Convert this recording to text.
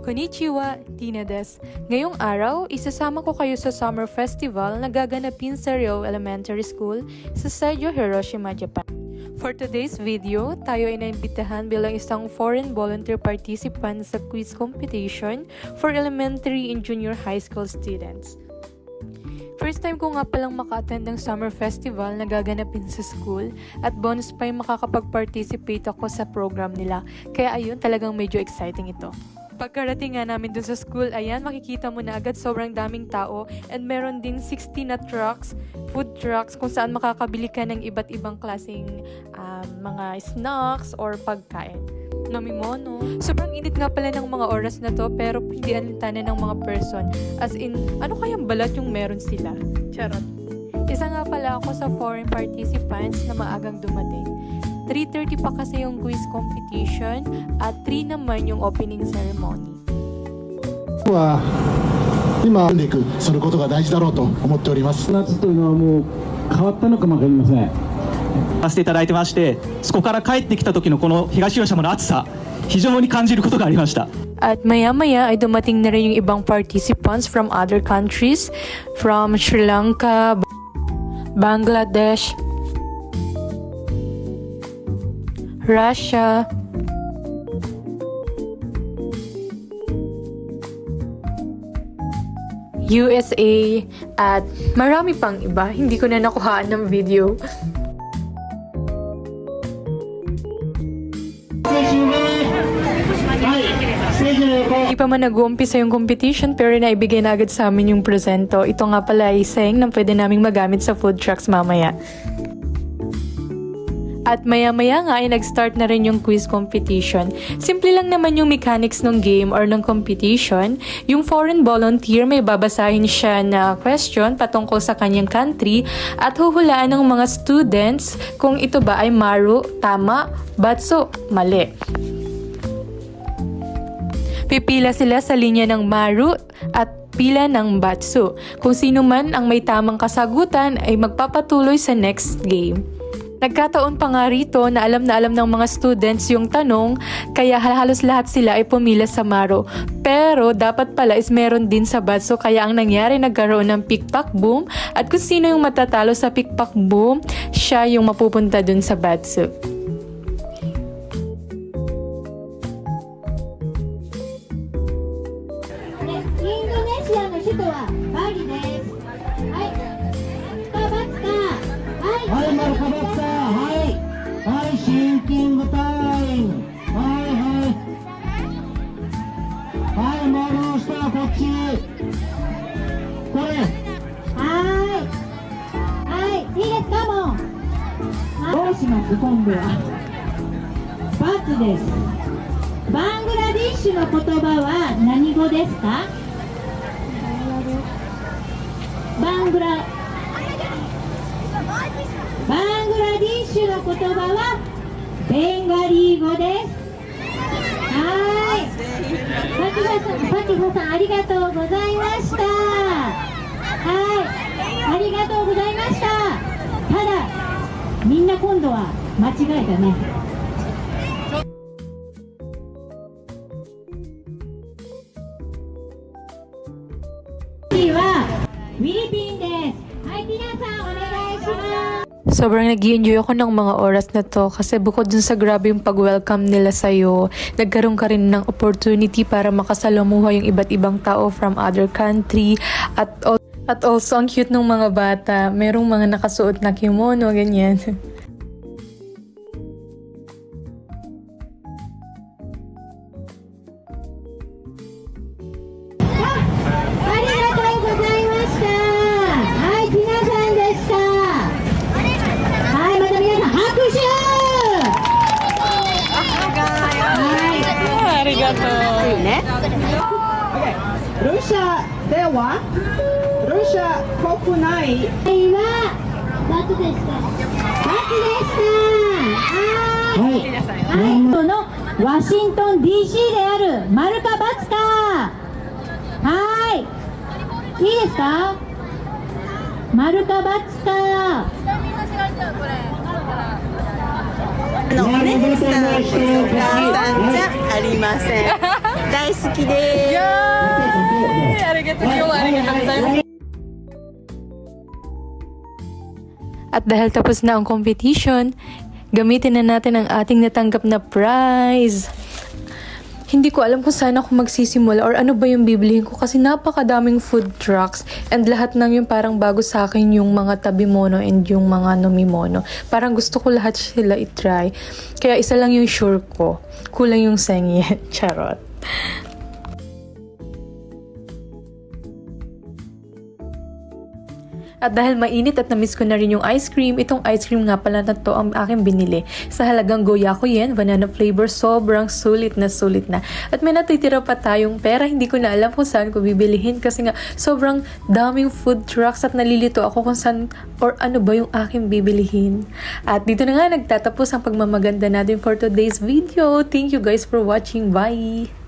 Konnichiwa, Tina des. Ngayong araw, isasama ko kayo sa Summer Festival na gaganapin sa Ryo Elementary School sa Saijo, Hiroshima, Japan. For today's video, tayo ay naimbitahan bilang isang foreign volunteer participant sa quiz competition for elementary and junior high school students. First time ko nga palang maka-attend ng summer festival na gaganapin sa school at bonus pa yung makakapag-participate ako sa program nila. Kaya ayun, talagang medyo exciting ito. Pagkarating nga namin dun sa school, ayan, makikita mo na agad sobrang daming tao and meron din 60 na trucks, food trucks, kung saan makakabili ka ng iba't ibang klaseng mga snacks or pagkain. Namimono. Sobrang init nga pala ng mga oras na to pero hindi alintanan ng mga person. As in, ano kayang balat yung meron sila? Charot. Isa nga pala ako sa foreign participants na maagang dumating. 3:30 pa kasi yung quiz competition at 3 naman yung opening ceremony. 今でいくすることが大事だろうと思っております。夏というのはもう変わったのかもわかりません。させていただいてまして、そこから帰ってきた時のこの東広島の暑さ、非常に感じることがありました。 At maya-maya ay dumating na rin yung ibang participants from other countries, from Sri Lanka, Bangladesh, Russia, USA, at marami pang iba. Hindi ko na nakuhaan ng video. Hindi pa man nag-uumpisa yung competition pero naibigay na agad sa amin yung presento. Ito nga pala ay saying na pwede naming magamit sa food trucks mamaya. At maya-maya nga ay nag-start na rin yung quiz competition. Simple lang naman yung mechanics ng game or ng competition. Yung foreign volunteer may babasahin siya na question patungkol sa kanyang country at huhulaan ng mga students kung ito ba ay maru, tama, batso, mali. Pipila sila sa linya ng maru at pila ng batso. Kung sino man ang may tamang kasagutan ay magpapatuloy sa next game. Nagkataon pa nga rito na alam ng mga students yung tanong, kaya halos lahat sila ay pumila sa Maru. Pero dapat pala is meron din sa Batso, kaya ang nangyari nagkaroon ng pick-pack boom at kung sino yung matatalo sa pick-pack boom, siya yung mapupunta dun sa Batso. Thinking time. はいはいはい、回りました。こっちこれはいいいですか。もうどうします。今度はバツです。バングラディッシュの言葉は何語ですか。バングラディッシュの言葉はベンガリー語です。はい。パティホさんありがとうございました。はい。ありがとうございました。ただみんな今度は間違えたね。次はフィリピンです。はい、ティナさんお願いします。Sobrang nag-i-enjoy ako ng mga oras na to kasi bukod dun sa grabe yung pag-welcome nila sa'yo, nagkaroon ka rin ng opportunity para makasalamuha yung iba't ibang tao from other country at also ang cute ng mga bata. Merong mga nakasuot na kimono, ganyan. Russia ではRussia国内はバツでした。バツでした。はい。のワシントン DC である丸かバツか。はい。いいですか。丸かバツか。お姉さんお母さんじゃありません。大好きです。At dahil tapos na ang competition, gamitin na natin ang ating natanggap na prize. Hindi ko alam kung saan ako magsisimula or ano ba yung bibilihin ko kasi napakadaming food trucks and lahat ng yung parang bago sa akin yung mga tabimono and yung mga nomimono. Parang gusto ko lahat sila itry. Kaya isa lang yung sure ko. Kulang yung sengyen. Charot. At dahil mainit at namiss ko na rin yung ice cream, itong ice cream nga pala na to ang aking binili. Sa halagang Goyako yen, banana flavor, sobrang sulit na sulit na. At may natitira pa tayong pera, hindi ko na alam kung saan ko bibilihin kasi nga sobrang daming food trucks at nalilito ako kung saan or ano ba yung aking bibilihin. At dito na nga nagtatapos ang pagmamaganda natin for today's video. Thank you guys for watching. Bye!